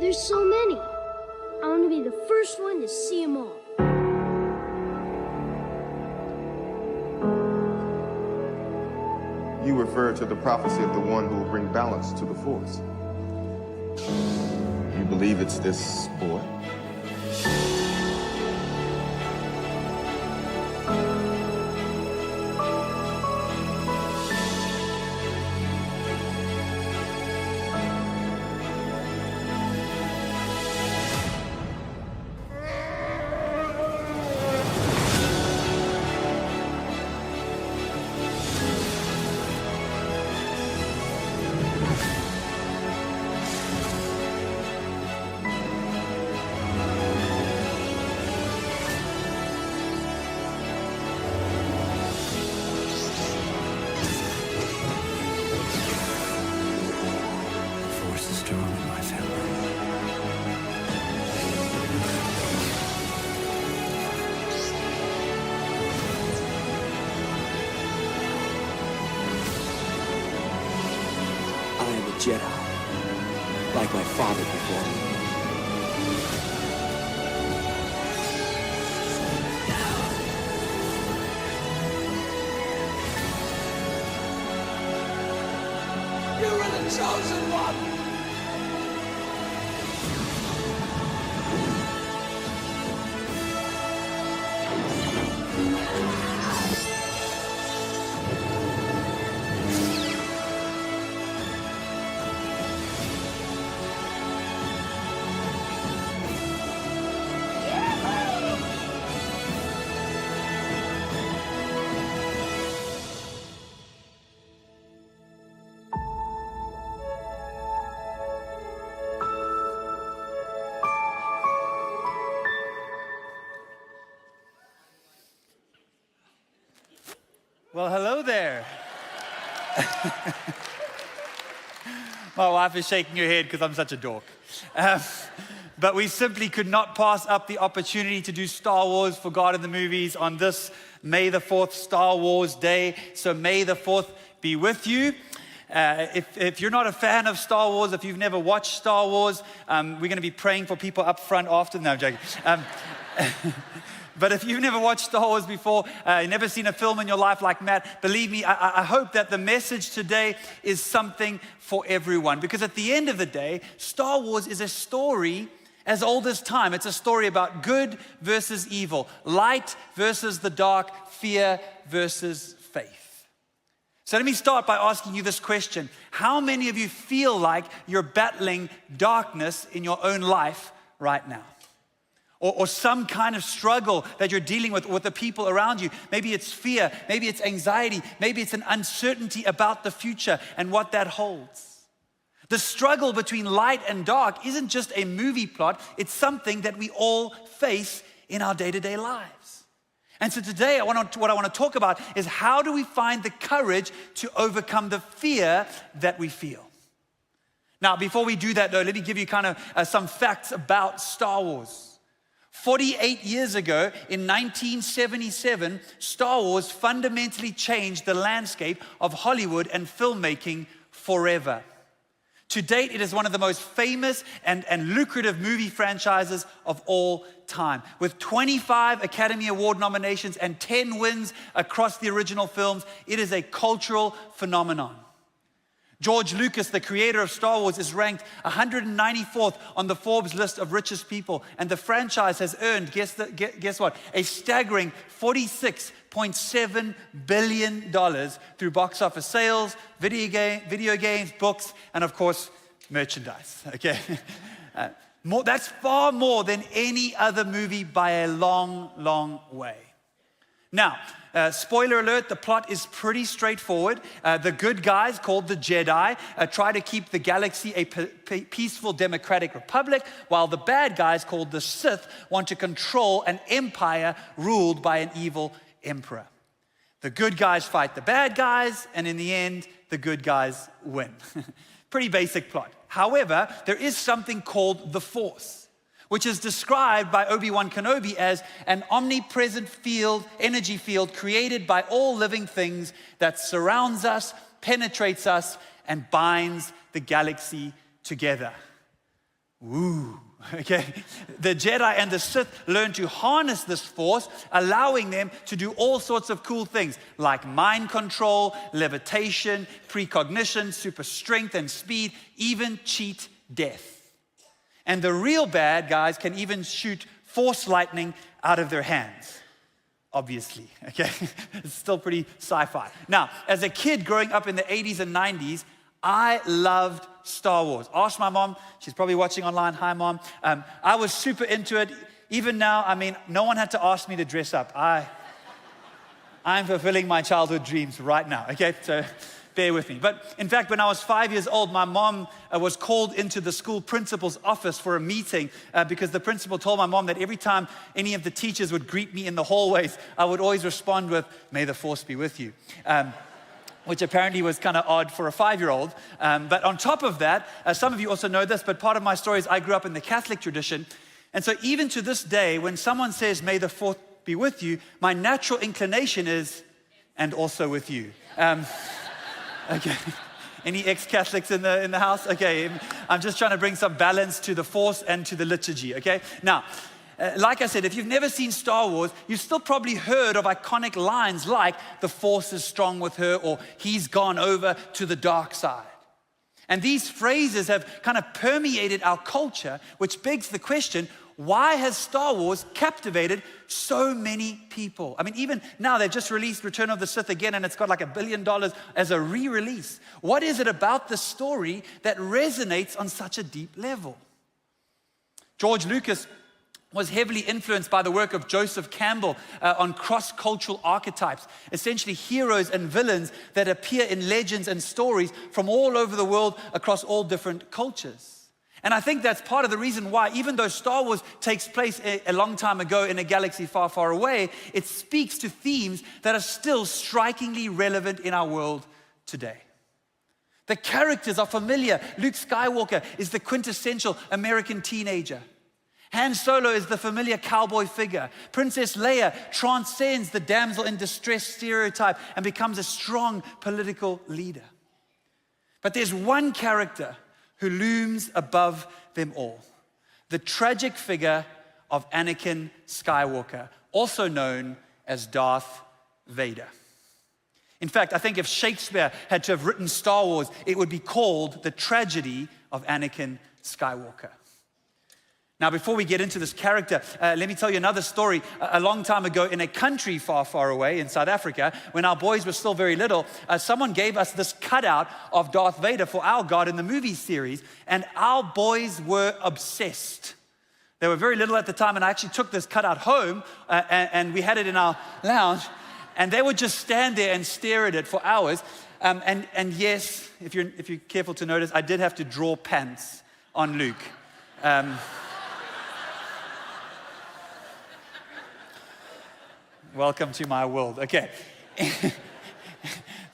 There's so many. I want to be the first one to see them all. You refer to the prophecy of the one who will bring balance to the Force. You believe it's this boy? Jedi, like my father before me. You were the chosen one! Well, hello there. My wife is shaking her head because I'm such a dork. But we simply could not pass up the opportunity to do Star Wars for God in the Movies on this May the 4th Star Wars Day. So May the 4th be with you. If you're not a fan of Star Wars, if you've never watched Star Wars, we're going to be praying for people up front after. No, I'm joking. But if you've never watched Star Wars before, never seen a film in your life like Matt, believe me, I hope that the message today is something for everyone. Because at the end of the day, Star Wars is a story as old as time. It's a story about good versus evil, light versus the dark, fear versus faith. So let me start by asking you this question. How many of you feel like you're battling darkness in your own life right now? Or some kind of struggle that you're dealing with the people around you. Maybe it's fear, maybe it's anxiety, maybe it's an uncertainty about the future and what that holds. The struggle between light and dark isn't just a movie plot, it's something that we all face in our day-to-day lives. And so today, what I want to talk about is how do we find the courage to overcome the fear that we feel? Now, before we do that though, let me give you kind of some facts about Star Wars. 48 years ago, in 1977, Star Wars fundamentally changed the landscape of Hollywood and filmmaking forever. To date, it is one of the most famous and lucrative movie franchises of all time. With 25 Academy Award nominations and 10 wins across the original films, it is a cultural phenomenon. George Lucas, the creator of Star Wars, is ranked 194th on the Forbes list of richest people. And the franchise has earned, guess what? A staggering $46.7 billion through box office sales, video games, books, and of course, merchandise, okay? That's far more than any other movie by a long, long way. Now, spoiler alert, the plot is pretty straightforward. The good guys, called the Jedi, try to keep the galaxy a peaceful democratic republic, while the bad guys, called the Sith, want to control an empire ruled by an evil emperor. The good guys fight the bad guys, and in the end, the good guys win. Pretty basic plot. However, there is something called the Force, which is described by Obi-Wan Kenobi as an omnipresent energy field created by all living things that surrounds us, penetrates us, and binds the galaxy together. Woo. Okay, the Jedi and the Sith learned to harness this force, allowing them to do all sorts of cool things like mind control, levitation, precognition, super strength and speed, even cheat death. And the real bad guys can even shoot force lightning out of their hands. Obviously, okay? It's still pretty sci-fi. Now, as a kid growing up in the 80s and 90s, I loved Star Wars. Ask my mom. She's probably watching online. Hi, Mom. I was super into it. Even now, I mean, no one had to ask me to dress up. I'm fulfilling my childhood dreams right now, okay? So bear with me. But in fact, when I was 5 years old, my mom was called into the school principal's office for a meeting because the principal told my mom that every time any of the teachers would greet me in the hallways, I would always respond with, "May the force be with you." Which apparently was kind of odd for a 5-year-old. But on top of that, some of you also know this, but part of my story is I grew up in the Catholic tradition. And so even to this day, when someone says, "May the force be with you," my natural inclination is, "and also with you." Okay. Any ex-Catholics in the house? Okay, I'm just trying to bring some balance to the force and to the liturgy, okay? Now, like I said, if you've never seen Star Wars, you've still probably heard of iconic lines like, "The force is strong with her," or "He's gone over to the dark side." And these phrases have kind of permeated our culture, which begs the question, why has Star Wars captivated so many people? I mean, even now they've just released Return of the Sith again, and it's got like $1 billion as a re-release. What is it about the story that resonates on such a deep level? George Lucas was heavily influenced by the work of Joseph Campbell on cross-cultural archetypes, essentially heroes and villains that appear in legends and stories from all over the world across all different cultures. And I think that's part of the reason why, even though Star Wars takes place a long time ago in a galaxy far, far away, it speaks to themes that are still strikingly relevant in our world today. The characters are familiar. Luke Skywalker is the quintessential American teenager. Han Solo is the familiar cowboy figure. Princess Leia transcends the damsel in distress stereotype and becomes a strong political leader. But there's one character who looms above them all. The tragic figure of Anakin Skywalker, also known as Darth Vader. In fact, I think if Shakespeare had to have written Star Wars, it would be called The Tragedy of Anakin Skywalker. Now, before we get into this character, let me tell you another story. A long time ago in a country far, far away in South Africa, when our boys were still very little, someone gave us this cutout of Darth Vader for our God in the movie series, and our boys were obsessed. They were very little at the time, and I actually took this cutout home, and we had it in our lounge, and they would just stand there and stare at it for hours. And yes, if you're careful to notice, I did have to draw pants on Luke. Welcome to my world. Okay.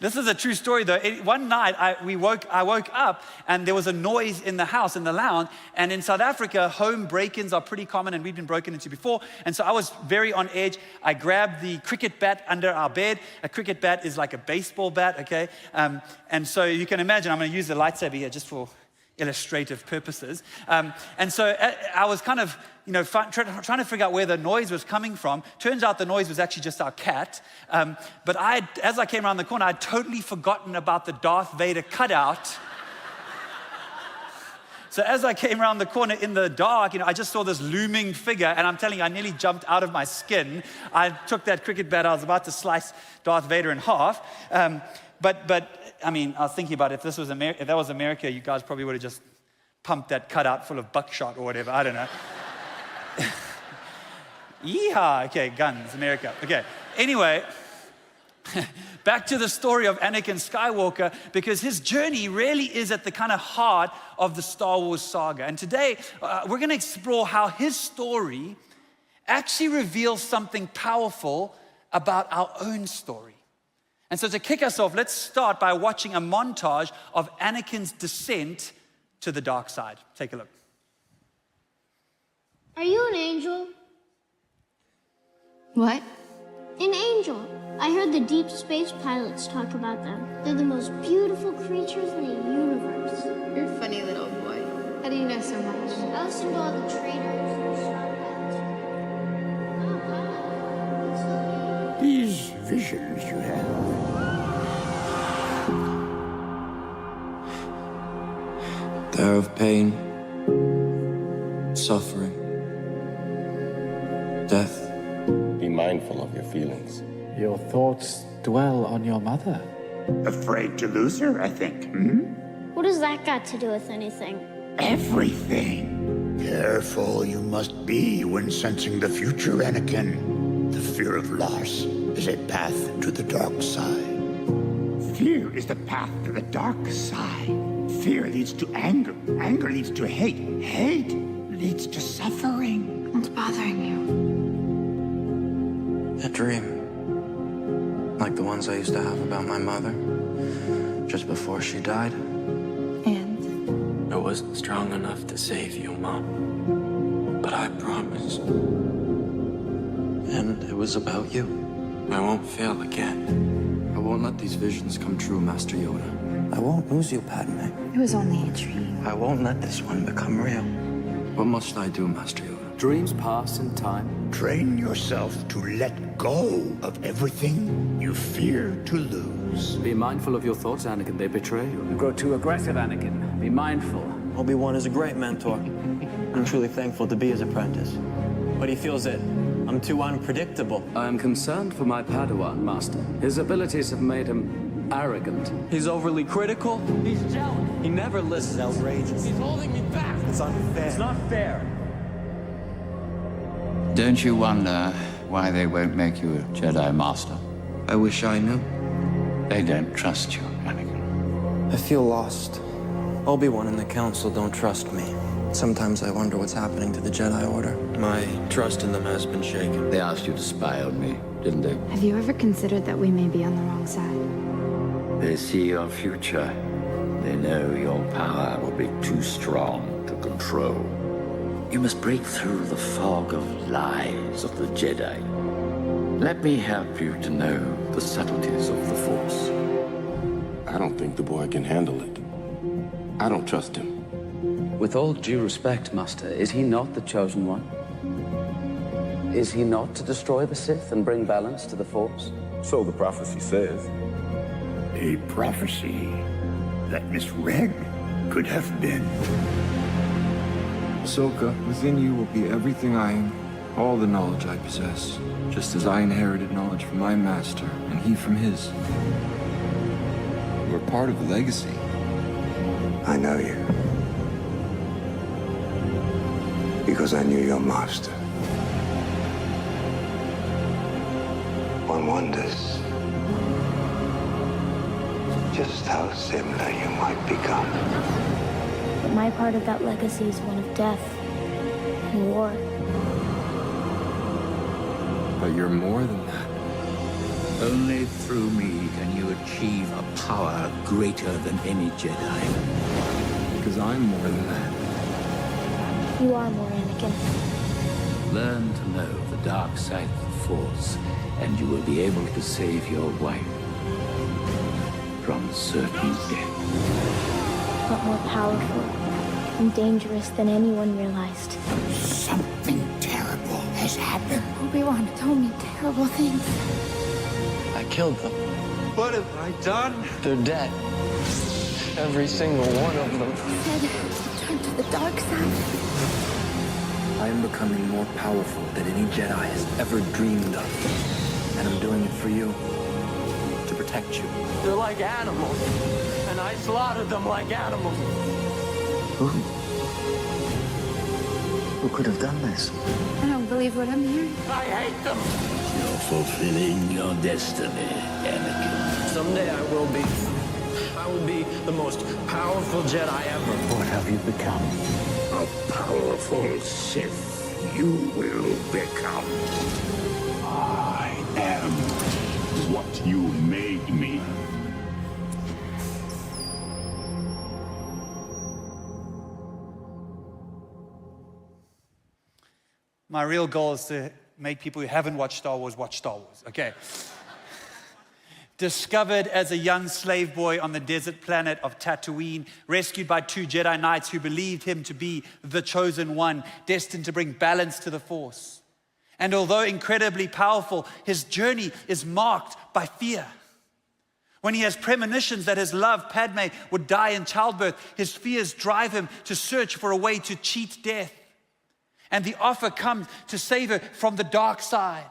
This is a true story though. One night I woke up and there was a noise in the house, in the lounge. And in South Africa, home break-ins are pretty common and we'd been broken into before. And so I was very on edge. I grabbed the cricket bat under our bed. A cricket bat is like a baseball bat, okay? And so you can imagine, I'm going to use the lightsaber here just for illustrative purposes. And so I was kind of, trying to figure out where the noise was coming from. Turns out the noise was actually just our cat. But as I came around the corner, I'd totally forgotten about the Darth Vader cutout. So as I came around the corner in the dark, I just saw this looming figure, and I'm telling you, I nearly jumped out of my skin. I took that cricket bat, I was about to slice Darth Vader in half. But I mean, I was thinking about if that was America, you guys probably would have just pumped that cutout full of buckshot or whatever. I don't know. Yeehaw! Okay, guns, America. Okay. Anyway, back to the story of Anakin Skywalker, because his journey really is at the kind of heart of the Star Wars saga. And today, we're going to explore how his story actually reveals something powerful about our own story. And so to kick us off, let's start by watching a montage of Anakin's descent to the dark side. Take a look. Are you an angel? What? An angel. I heard the deep space pilots talk about them. They're the most beautiful creatures in the universe. You're a funny little boy. How do you know so much? I visions you have. They're of pain, suffering, death. Be mindful of your feelings. Your thoughts dwell on your mother. Afraid to lose her, I think. What has that got to do with anything? Everything. Careful you must be when sensing the future, Anakin. The fear of loss is a path to the dark side. Fear is the path to the dark side. Fear leads to anger. Anger leads to hate. Hate leads to suffering. What's bothering you? A dream. Like the ones I used to have about my mother. Just before she died. And? I wasn't strong enough to save you, Mom. But I promise. And it was about you. I won't fail again. I won't let these visions come true, Master Yoda. I won't lose you, Padme. It was only a dream. I won't let this one become real. What must I do, Master Yoda? Dreams pass in time. Train yourself to let go of everything you fear to lose. Be mindful of your thoughts, Anakin. They betray you. You grow too aggressive, Anakin. Be mindful. Obi-Wan is a great mentor. I'm truly thankful to be his apprentice. But he feels that I'm too unpredictable. I am concerned for my Padawan, Master. His abilities have made him arrogant. He's overly critical. He's jealous. He never listens. Outrageous. He's holding me back. It's unfair. It's not fair. Don't you wonder why they won't make you a Jedi Master? I wish I knew. They don't trust you, Anakin. I feel lost. Obi-Wan and the Council don't trust me. Sometimes I wonder what's happening to the Jedi Order. My trust in them has been shaken. They asked you to spy on me, didn't they? Have you ever considered that we may be on the wrong side? They see your future. They know your power will be too strong to control. You must break through the fog of lies of the Jedi. Let me help you to know the subtleties of the Force. I don't think the boy can handle it. I don't trust him. With all due respect, Master, is he not the chosen one? Is he not to destroy the Sith and bring balance to the Force? So the prophecy says. A prophecy that misread could have been. Ahsoka, within you will be everything I am, all the knowledge I possess, just as I inherited knowledge from my master, and he from his. We're part of a legacy. I know you. Because I knew your master. One wonders just how similar you might become. But my part of that legacy is one of death and war. But you're more than that. Only through me can you achieve a power greater than any Jedi. Because I'm more than that. You are more, Anakin. Learn to know the dark side of the Force, and you will be able to save your wife from certain death. But more powerful and dangerous than anyone realized. Something terrible has happened. Obi-Wan told me terrible things. I killed them. What have I done? They're dead. Every single one of them. Said to turn to the dark side. I am becoming more powerful than any Jedi has ever dreamed of. And I'm doing it for you. To protect you. They're like animals. And I slaughtered them like animals. Who could have done this? I don't believe what I'm hearing. I hate them. You're fulfilling your destiny, Anakin. Someday I will be. I will be the most powerful Jedi ever. What have you become? A powerful Sith you will become. I am what you made me. My real goal is to make people who haven't watched Star Wars watch Star Wars, okay? Discovered as a young slave boy on the desert planet of Tatooine, rescued by 2 Jedi Knights who believed him to be the chosen one, destined to bring balance to the Force. And although incredibly powerful, his journey is marked by fear. When he has premonitions that his love, Padme, would die in childbirth, his fears drive him to search for a way to cheat death. And the offer comes to save her from the dark side.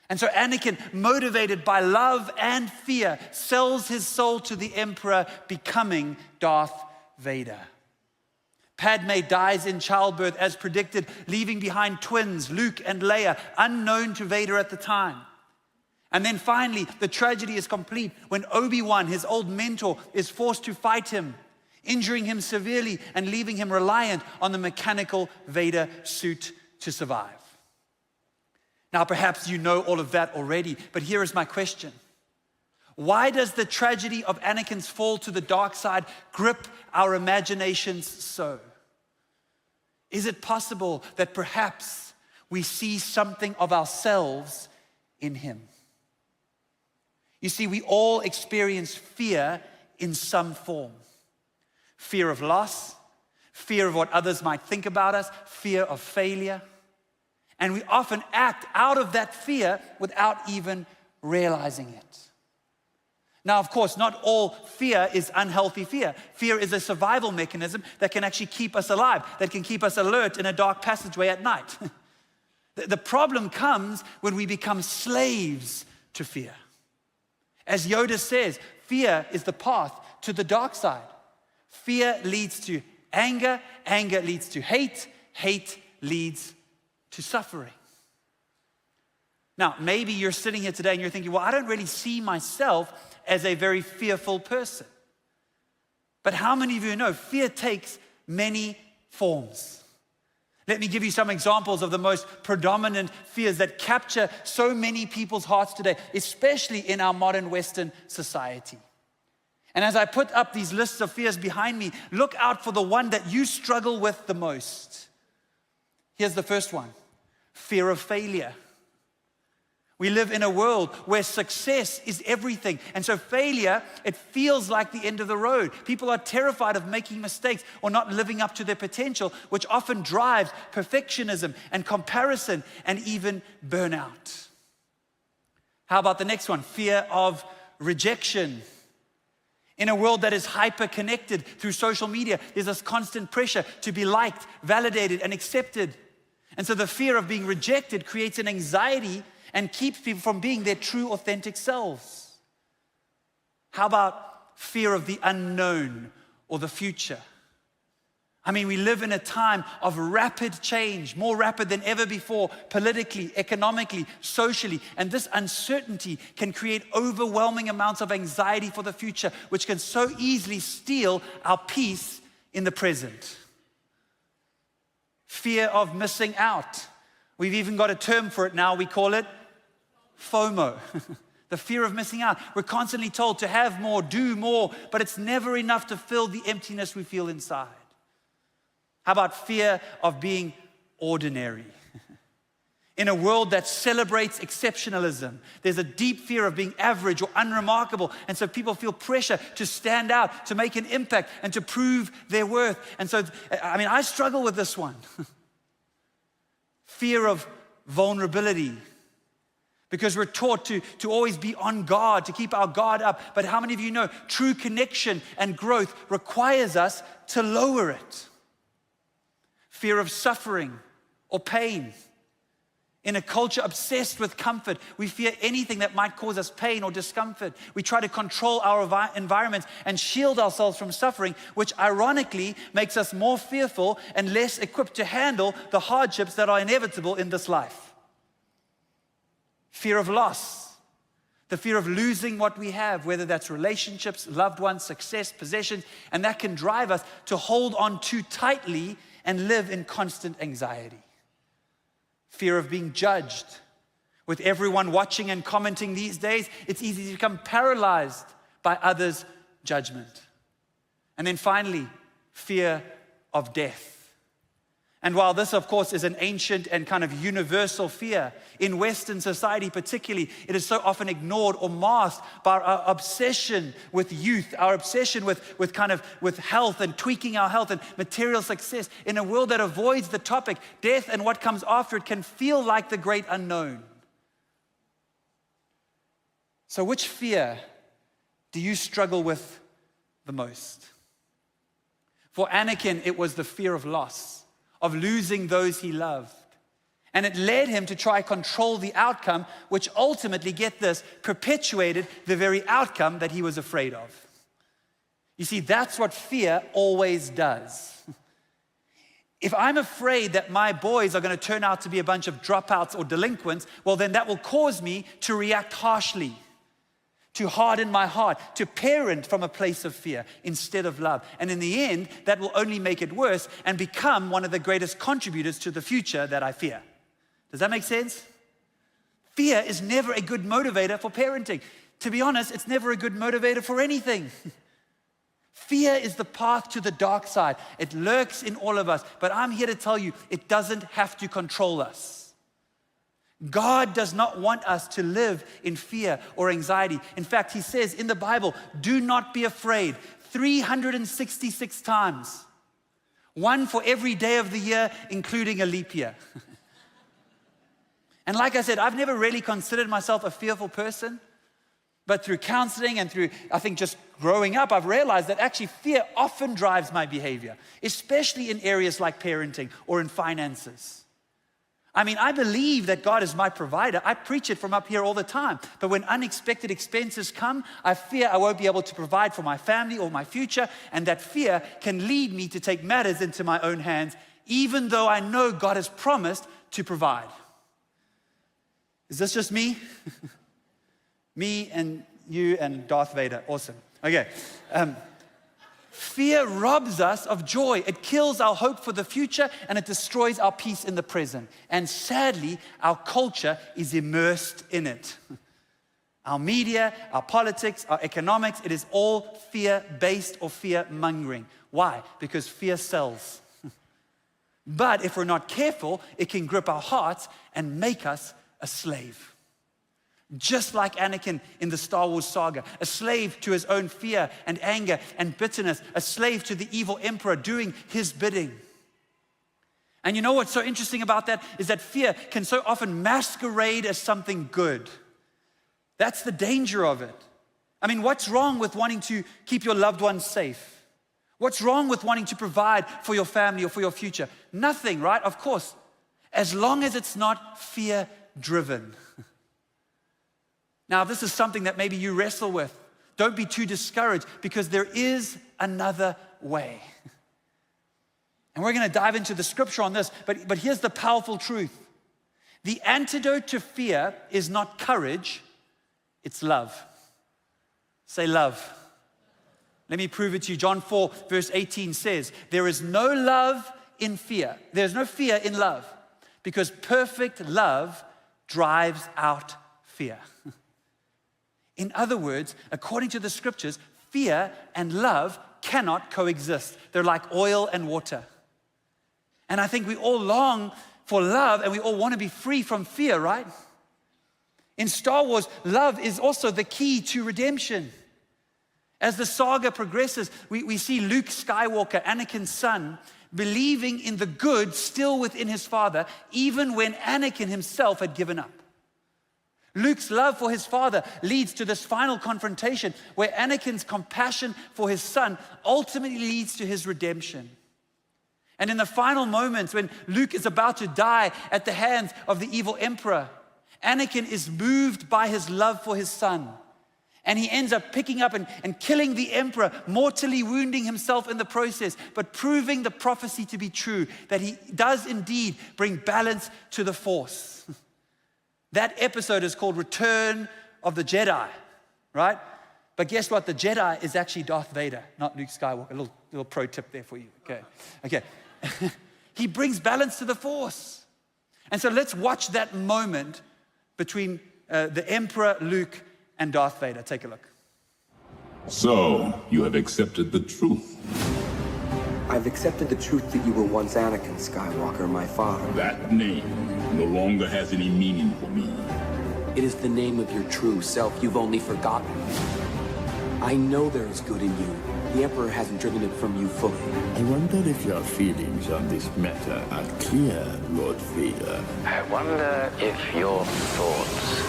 And so Anakin, motivated by love and fear, sells his soul to the Emperor, becoming Darth Vader. Padme dies in childbirth as predicted, leaving behind twins, Luke and Leia, unknown to Vader at the time. And then finally, the tragedy is complete when Obi-Wan, his old mentor, is forced to fight him, injuring him severely and leaving him reliant on the mechanical Vader suit to survive. Now, perhaps you know all of that already, but here is my question. Why does the tragedy of Anakin's fall to the dark side grip our imaginations so? Is it possible that perhaps we see something of ourselves in him? You see, we all experience fear in some form. Fear of loss, fear of what others might think about us, fear of failure. And we often act out of that fear without even realizing it. Now, of course, not all fear is unhealthy fear. Fear is a survival mechanism that can actually keep us alive, that can keep us alert in a dark passageway at night. The problem comes when we become slaves to fear. As Yoda says, fear is the path to the dark side. Fear leads to anger, anger leads to hate, hate leads to suffering. Now, maybe you're sitting here today and you're thinking, well, I don't really see myself as a very fearful person. But how many of you know fear takes many forms? Let me give you some examples of the most predominant fears that capture so many people's hearts today, especially in our modern Western society. And as I put up these lists of fears behind me, look out for the one that you struggle with the most. Here's the first one: fear of failure. We live in a world where success is everything. And so failure, it feels like the end of the road. People are terrified of making mistakes or not living up to their potential, which often drives perfectionism and comparison and even burnout. How about the next one? Fear of rejection. In a world that is hyper-connected through social media, there's this constant pressure to be liked, validated, and accepted. And so the fear of being rejected creates an anxiety and keeps people from being their true, authentic selves. How about fear of the unknown or the future? I mean, we live in a time of rapid change, more rapid than ever before, politically, economically, socially, and this uncertainty can create overwhelming amounts of anxiety for the future, which can so easily steal our peace in the present. Fear of missing out. We've even got a term for it now. We call it FOMO, the fear of missing out. We're constantly told to have more, do more, but it's never enough to fill the emptiness we feel inside. How about fear of being ordinary? In a world that celebrates exceptionalism, there's a deep fear of being average or unremarkable, and so people feel pressure to stand out, to make an impact, and to prove their worth. And so, I struggle with this one. Fear of vulnerability. Because we're taught to always be on guard, to keep our guard up. But how many of you know true connection and growth requires us to lower it? Fear of suffering or pain. In a culture obsessed with comfort, we fear anything that might cause us pain or discomfort. We try to control our environments and shield ourselves from suffering, which ironically makes us more fearful and less equipped to handle the hardships that are inevitable in this life. Fear of loss, the fear of losing what we have, whether that's relationships, loved ones, success, possessions, and that can drive us to hold on too tightly and live in constant anxiety. Fear of being judged. With everyone watching and commenting these days, it's easy to become paralyzed by others' judgment. And then finally, fear of death. And while this, of course, is an ancient and kind of universal fear, in Western society particularly, it is so often ignored or masked by our obsession with youth, our obsession with health and tweaking our health and material success. In a world that avoids the topic, death and what comes after it can feel like the great unknown. So which fear do you struggle with the most? For Anakin, it was the fear of loss, of losing those he loved. And it led him to try control the outcome, which ultimately, get this, perpetuated the very outcome that he was afraid of. You see, that's what fear always does. If I'm afraid that my boys are going to turn out to be a bunch of dropouts or delinquents, well, then that will cause me to react harshly, to harden my heart, to parent from a place of fear instead of love. And in the end, that will only make it worse and become one of the greatest contributors to the future that I fear. Does that make sense? Fear is never a good motivator for parenting. To be honest, it's never a good motivator for anything. Fear is the path to the dark side. It lurks in all of us, but I'm here to tell you, it doesn't have to control us. God does not want us to live in fear or anxiety. In fact, he says in the Bible, do not be afraid, 366 times. One for every day of the year, including a leap year. And like I said, I've never really considered myself a fearful person, but through counseling and through, I think, just growing up, I've realized that actually fear often drives my behavior, especially in areas like parenting or in finances. I mean, I believe that God is my provider. I preach it from up here all the time. But when unexpected expenses come, I fear I won't be able to provide for my family or my future, and that fear can lead me to take matters into my own hands, even though I know God has promised to provide. Is this just me? Me and you and Darth Vader. Awesome. Okay. Fear robs us of joy. It kills our hope for the future and it destroys our peace in the present. And sadly, our culture is immersed in it. Our media, our politics, our economics, it is all fear-based or fear-mongering. Why? Because fear sells. But if we're not careful, it can grip our hearts and make us a slave. Just like Anakin in the Star Wars saga, a slave to his own fear and anger and bitterness, a slave to the evil emperor doing his bidding. And you know what's so interesting about that is that fear can so often masquerade as something good. That's the danger of it. I mean, what's wrong with wanting to keep your loved ones safe? What's wrong with wanting to provide for your family or for your future? Nothing, right? Of course, as long as it's not fear-driven. Now, if this is something that maybe you wrestle with, don't be too discouraged because there is another way. And we're going to dive into the scripture on this, but here's the powerful truth. The antidote to fear is not courage, it's love. Say love. Let me prove it to you. John 4, verse 18 says, there is no love in fear. There's no fear in love because perfect love drives out fear. In other words, according to the scriptures, fear and love cannot coexist. They're like oil and water. And I think we all long for love and we all want to be free from fear, right? In Star Wars, love is also the key to redemption. As the saga progresses, we see Luke Skywalker, Anakin's son, believing in the good still within his father, even when Anakin himself had given up. Luke's love for his father leads to this final confrontation where Anakin's compassion for his son ultimately leads to his redemption. And in the final moments when Luke is about to die at the hands of the evil emperor, Anakin is moved by his love for his son. And he ends up picking up and killing the emperor, mortally wounding himself in the process, but proving the prophecy to be true, that he does indeed bring balance to the Force. That episode is called Return of the Jedi, right? But guess what? The Jedi is actually Darth Vader, not Luke Skywalker. A little pro tip there for you, okay. He brings balance to the Force. And so let's watch that moment between the Emperor, Luke, and Darth Vader. Take a look. So, you have accepted the truth. I've accepted the truth that you were once Anakin Skywalker, my father. That name no longer has any meaning for me. It is the name of your true self you've only forgotten. I know there is good in you. The Emperor hasn't driven it from you fully. I wonder if your feelings on this matter are clear, Lord Vader. I wonder if your thoughts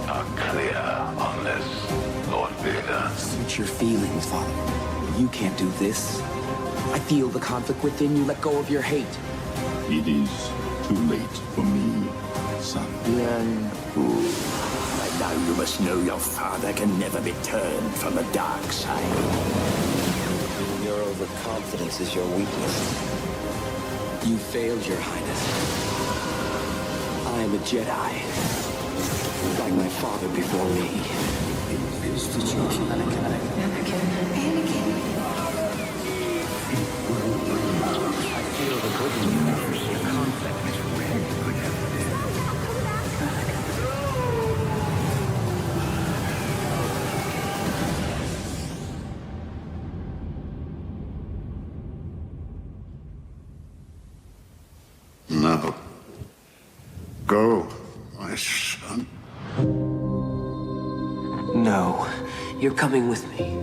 are clear on this, Lord Vader. Suit your feelings, Father. You can't do this. I feel the conflict within you. Let go of your hate. It is too late for me, son. By now you must know your father can never be turned from the dark side. Your overconfidence is your weakness. You failed, Your Highness. I am a Jedi, like my father before me. Is the chosen Anakin. I feel the good in you. The conflict is really good. No. Go, my son. No, you're coming with me.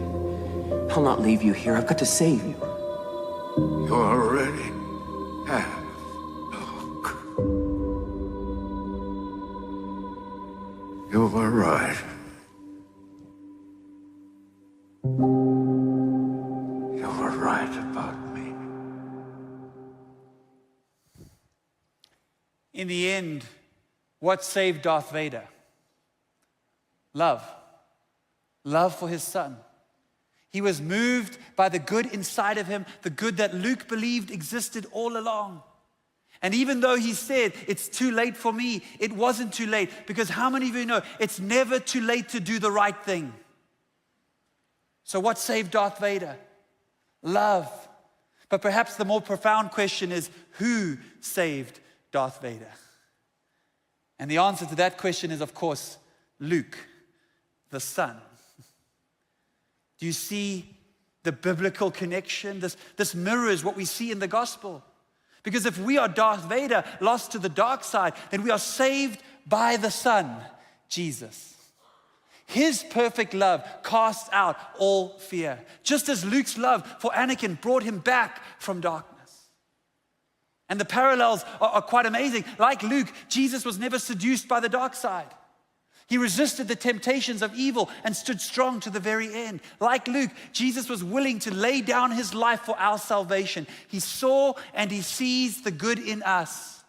I'll not leave you here. I've got to save you. You already have. Luke. You were right. You were right about me. In the end, what saved Darth Vader? Love. Love for his son. He was moved by the good inside of him, the good that Luke believed existed all along. And even though he said, it's too late for me, it wasn't too late. Because how many of you know it's never too late to do the right thing? So what saved Darth Vader? Love. But perhaps the more profound question is, who saved Darth Vader? And the answer to that question is, of course, Luke, the son. Do you see the biblical connection? This mirrors what we see in the gospel. Because if we are Darth Vader, lost to the dark side, then we are saved by the Son, Jesus. His perfect love casts out all fear. Just as Luke's love for Anakin brought him back from darkness. And the parallels are quite amazing. Like Luke, Jesus was never seduced by the dark side. He resisted the temptations of evil and stood strong to the very end. Like Luke, Jesus was willing to lay down his life for our salvation. He saw and he sees the good in us.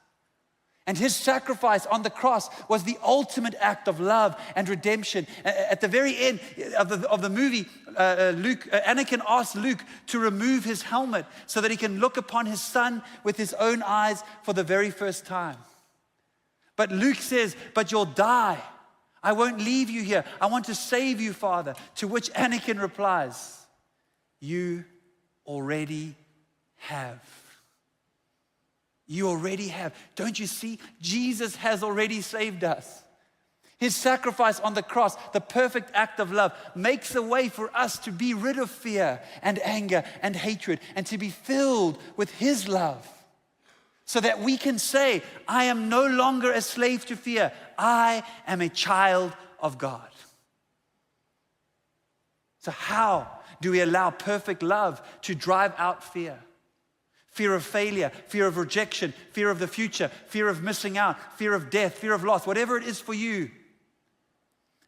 And his sacrifice on the cross was the ultimate act of love and redemption. At the very end of the movie, Anakin asked Luke to remove his helmet so that he can look upon his son with his own eyes for the very first time. But Luke says, but you'll die. I won't leave you here. I want to save you, Father. To which Anakin replies, you already have. You already have. Don't you see? Jesus has already saved us. His sacrifice on the cross, the perfect act of love, makes a way for us to be rid of fear and anger and hatred and to be filled with his love. So that we can say, I am no longer a slave to fear. I am a child of God. So how do we allow perfect love to drive out fear? Fear of failure, fear of rejection, fear of the future, fear of missing out, fear of death, fear of loss, whatever it is for you.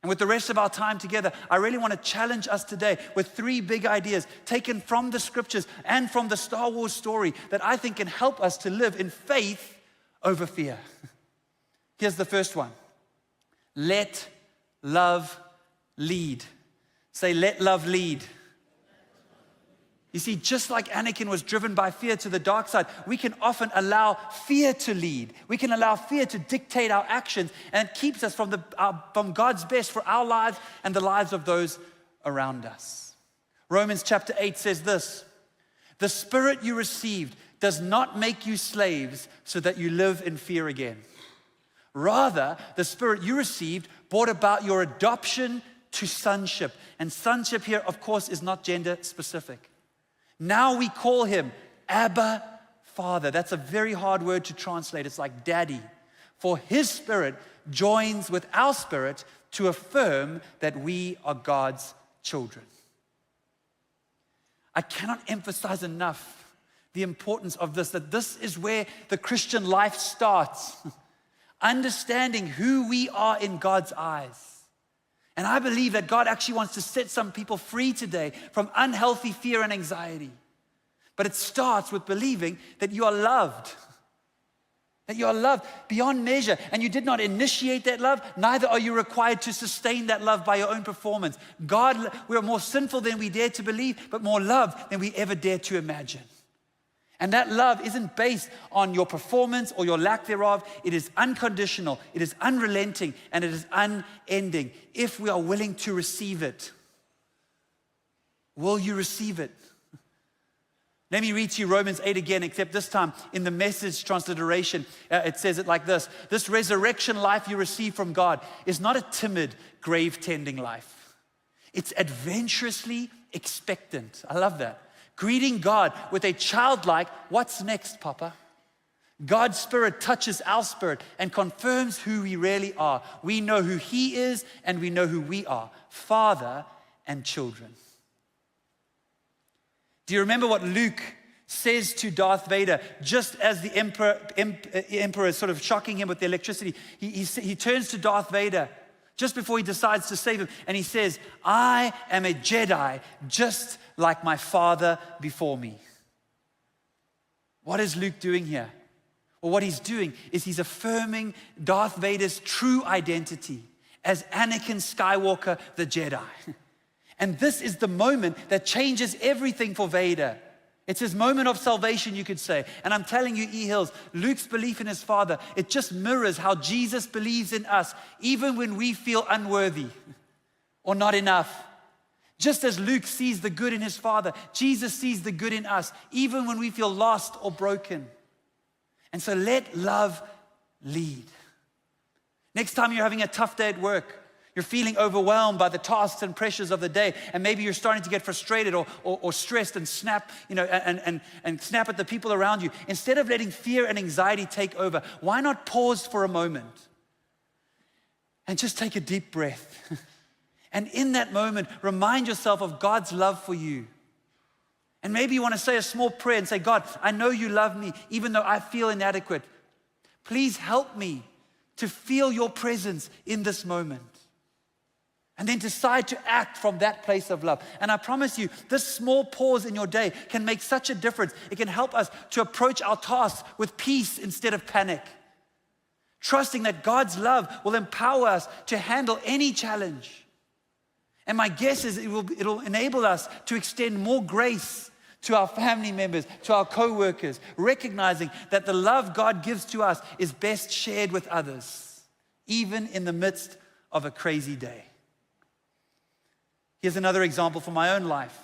And with the rest of our time together, I really want to challenge us today with 3 big ideas taken from the scriptures and from the Star Wars story that I think can help us to live in faith over fear. Here's the first one. Let love lead. Say, let love lead. You see, just like Anakin was driven by fear to the dark side, we can often allow fear to lead. We can allow fear to dictate our actions, and it keeps us from God's best for our lives and the lives of those around us. Romans chapter 8 says this, the spirit you received does not make you slaves so that you live in fear again. Rather, the spirit you received brought about your adoption to sonship. And sonship here, of course, is not gender specific. Now we call him Abba, Father. That's a very hard word to translate. It's like daddy. For his spirit joins with our spirit to affirm that we are God's children. I cannot emphasize enough the importance of this, that this is where the Christian life starts. Understanding who we are in God's eyes. And I believe that God actually wants to set some people free today from unhealthy fear and anxiety. But it starts with believing that you are loved. That you are loved beyond measure, and you did not initiate that love, neither are you required to sustain that love by your own performance. God, we are more sinful than we dare to believe, but more loved than we ever dare to imagine. And that love isn't based on your performance or your lack thereof. It is unconditional, it is unrelenting, and it is unending. If we are willing to receive it, will you receive it? Let me read to you Romans 8 again, except this time in the Message transliteration. It says it like this. This resurrection life you receive from God is not a timid, grave-tending life. It's adventurously expectant. I love that. Greeting God with a childlike, what's next, Papa? God's Spirit touches our spirit and confirms who we really are. We know who He is and we know who we are, Father and children. Do you remember what Luke says to Darth Vader just as the emperor is sort of shocking him with the electricity? He turns to Darth Vader just before he decides to save him, and he says, I am a Jedi just like my father before me. What is Luke doing here? Well, what he's doing is he's affirming Darth Vader's true identity as Anakin Skywalker, the Jedi. And this is the moment that changes everything for Vader. It's his moment of salvation, you could say. And I'm telling you, E-Hills, Luke's belief in his father, it just mirrors how Jesus believes in us, even when we feel unworthy or not enough. Just as Luke sees the good in his father, Jesus sees the good in us, even when we feel lost or broken. And so let love lead. Next time you're having a tough day at work, you're feeling overwhelmed by the tasks and pressures of the day, and maybe you're starting to get frustrated or stressed and snap, and snap at the people around you. Instead of letting fear and anxiety take over, why not pause for a moment and just take a deep breath? And in that moment, remind yourself of God's love for you. And maybe you want to say a small prayer and say, God, I know you love me, even though I feel inadequate. Please help me to feel your presence in this moment. And then decide to act from that place of love. And I promise you, this small pause in your day can make such a difference. It can help us to approach our tasks with peace instead of panic. Trusting that God's love will empower us to handle any challenge. And my guess is it'll enable us to extend more grace to our family members, to our co-workers, recognizing that the love God gives to us is best shared with others, even in the midst of a crazy day. Here's another example from my own life.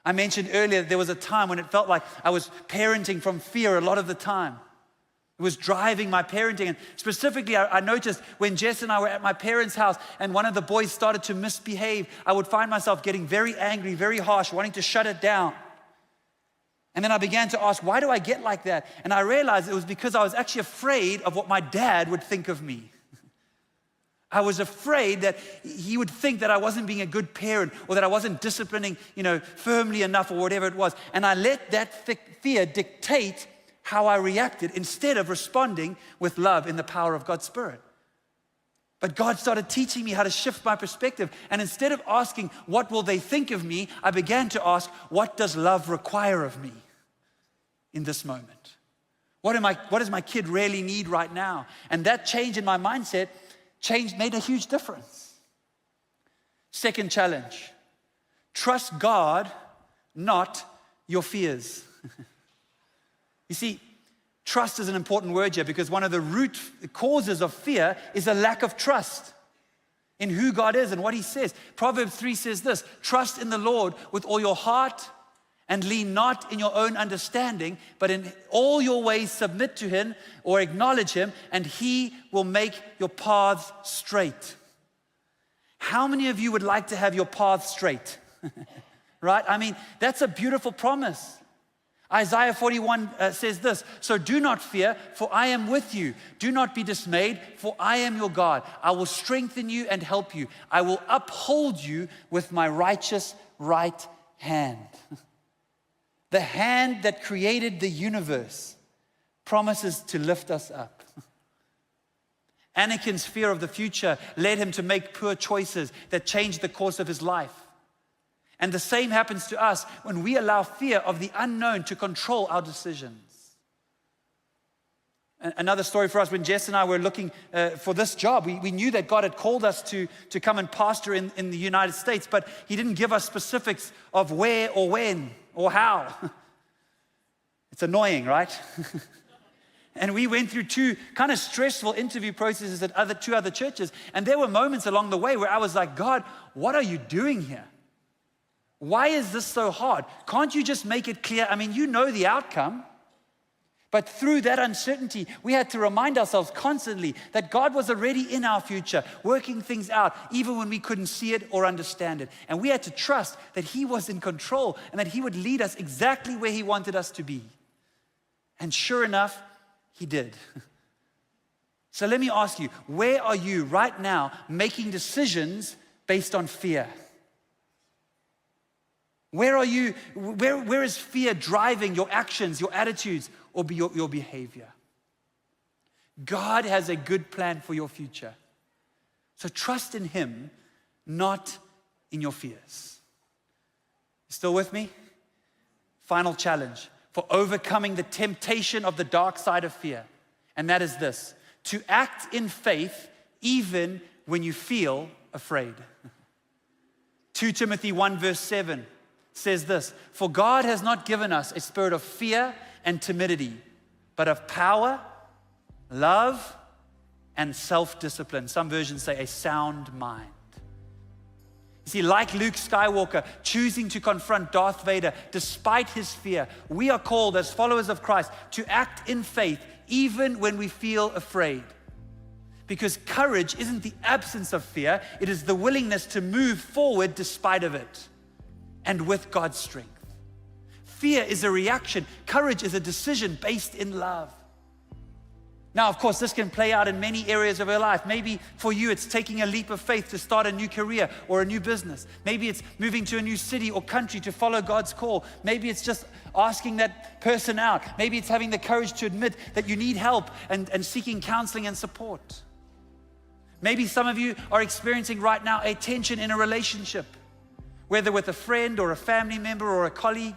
I mentioned earlier that there was a time when it felt like I was parenting from fear a lot of the time. It was driving my parenting. And specifically, I noticed when Jess and I were at my parents' house and one of the boys started to misbehave, I would find myself getting very angry, very harsh, wanting to shut it down. And then I began to ask, why do I get like that? And I realized it was because I was actually afraid of what my dad would think of me. I was afraid that he would think that I wasn't being a good parent or that I wasn't disciplining, firmly enough or whatever it was. And I let that fear dictate how I reacted instead of responding with love in the power of God's Spirit. But God started teaching me how to shift my perspective. And instead of asking, what will they think of me? I began to ask, what does love require of me in this moment? What does my kid really need right now? And that change in my mindset made a huge difference. Second challenge, trust God, not your fears. You see, trust is an important word here because one of the root causes of fear is a lack of trust in who God is and what He says. Proverbs 3 says this, trust in the Lord with all your heart and lean not in your own understanding, but in all your ways submit to Him or acknowledge Him, and He will make your paths straight. How many of you would like to have your paths straight? right? I mean, that's a beautiful promise. Isaiah 41 says this, "So do not fear, for I am with you. Do not be dismayed, for I am your God. I will strengthen you and help you. I will uphold you with my righteous right hand." The hand that created the universe promises to lift us up. Anakin's fear of the future led him to make poor choices that changed the course of his life. And the same happens to us when we allow fear of the unknown to control our decisions. Another story for us, when Jess and I were looking for this job, we knew that God had called us to come and pastor in the United States, but He didn't give us specifics of where or when or how. It's annoying, right? And we went through 2 kind of stressful interview processes at 2 other churches, and there were moments along the way where I was like, God, what are you doing here? Why is this so hard? Can't you just make it clear? I mean, you know the outcome. But through that uncertainty, we had to remind ourselves constantly that God was already in our future, working things out, even when we couldn't see it or understand it. And we had to trust that He was in control and that He would lead us exactly where He wanted us to be. And sure enough, He did. So let me ask you, where are you right now making decisions based on fear? Where are you? Where is fear driving your actions, your attitudes, or your behavior? God has a good plan for your future. So trust in Him, not in your fears. You still with me? Final challenge for overcoming the temptation of the dark side of fear. And that is this: to act in faith even when you feel afraid. 2 Timothy 1 verse 7 says this: "For God has not given us a spirit of fear and timidity, but of power, love, and self-discipline." Some versions say a sound mind. You see, like Luke Skywalker choosing to confront Darth Vader despite his fear, we are called as followers of Christ to act in faith even when we feel afraid. Because courage isn't the absence of fear, it is the willingness to move forward despite of it, and with God's strength. Fear is a reaction. Courage is a decision based in love. Now, of course, this can play out in many areas of your life. Maybe for you, it's taking a leap of faith to start a new career or a new business. Maybe it's moving to a new city or country to follow God's call. Maybe it's just asking that person out. Maybe it's having the courage to admit that you need help and seeking counseling and support. Maybe some of you are experiencing right now a tension in a relationship, whether with a friend or a family member or a colleague.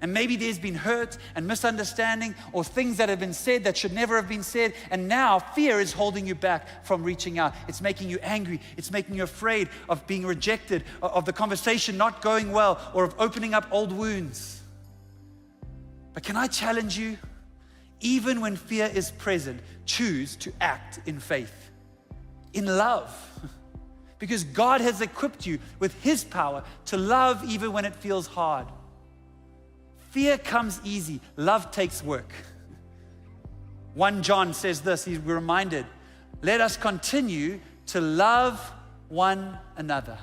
And maybe there's been hurt and misunderstanding or things that have been said that should never have been said. And now fear is holding you back from reaching out. It's making you angry. It's making you afraid of being rejected, of the conversation not going well, or of opening up old wounds. But can I challenge you? Even when fear is present, choose to act in faith, in love. Because God has equipped you with His power to love even when it feels hard. Fear comes easy, love takes work. 1 John says this, we're reminded, "Let us continue to love one another,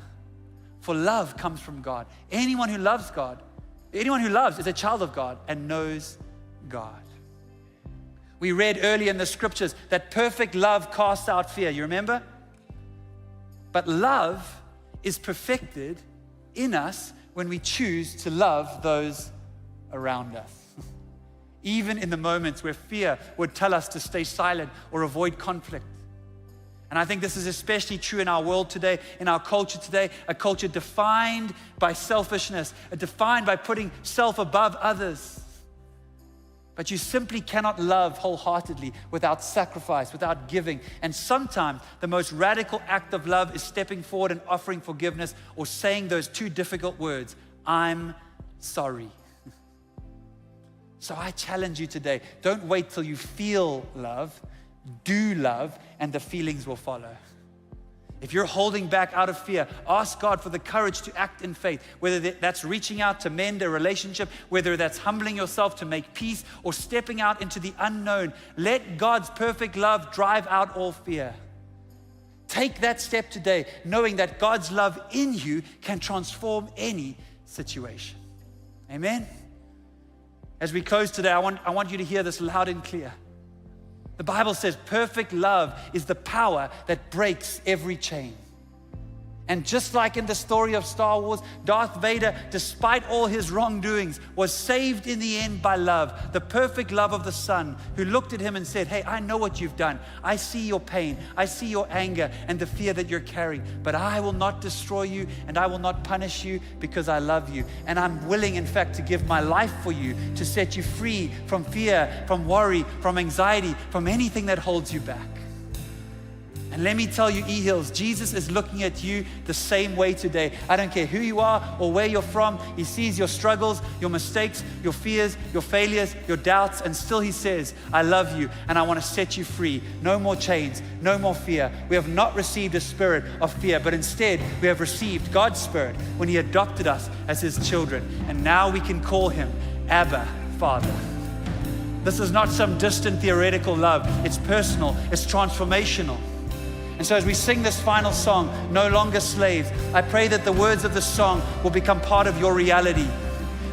for love comes from God." Anyone who loves God, anyone who loves is a child of God and knows God. We read earlier in the scriptures that perfect love casts out fear, you remember? But love is perfected in us when we choose to love those around us. Even in the moments where fear would tell us to stay silent or avoid conflict. And I think this is especially true in our world today, in our culture today, a culture defined by selfishness, defined by putting self above others. But you simply cannot love wholeheartedly without sacrifice, without giving. And sometimes the most radical act of love is stepping forward and offering forgiveness or saying those 2 difficult words, "I'm sorry." So I challenge you today, don't wait till you feel love, do love, and the feelings will follow. If you're holding back out of fear, ask God for the courage to act in faith, whether that's reaching out to mend a relationship, whether that's humbling yourself to make peace, or stepping out into the unknown. Let God's perfect love drive out all fear. Take that step today, knowing that God's love in you can transform any situation. Amen? As we close today, I want you to hear this loud and clear. The Bible says perfect love is the power that breaks every chain. And just like in the story of Star Wars, Darth Vader, despite all his wrongdoings, was saved in the end by love, the perfect love of the Son, who looked at him and said, hey, I know what you've done. I see your pain. I see your anger and the fear that you're carrying. But I will not destroy you and I will not punish you because I love you. And I'm willing, in fact, to give my life for you to set you free from fear, from worry, from anxiety, from anything that holds you back. And let me tell you, E-Hills, Jesus is looking at you the same way today. I don't care who you are or where you're from. He sees your struggles, your mistakes, your fears, your failures, your doubts, and still He says, I love you and I want to set you free. No more chains, no more fear. We have not received a spirit of fear, but instead we have received God's Spirit when He adopted us as His children. And now we can call Him Abba, Father. This is not some distant theoretical love. It's personal, it's transformational. And so as we sing this final song, No Longer Slaves, I pray that the words of this song will become part of your reality.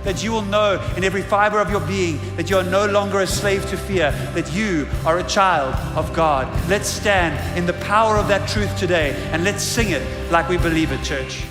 That you will know in every fiber of your being that you are no longer a slave to fear, that you are a child of God. Let's stand in the power of that truth today and let's sing it like we believe it, church.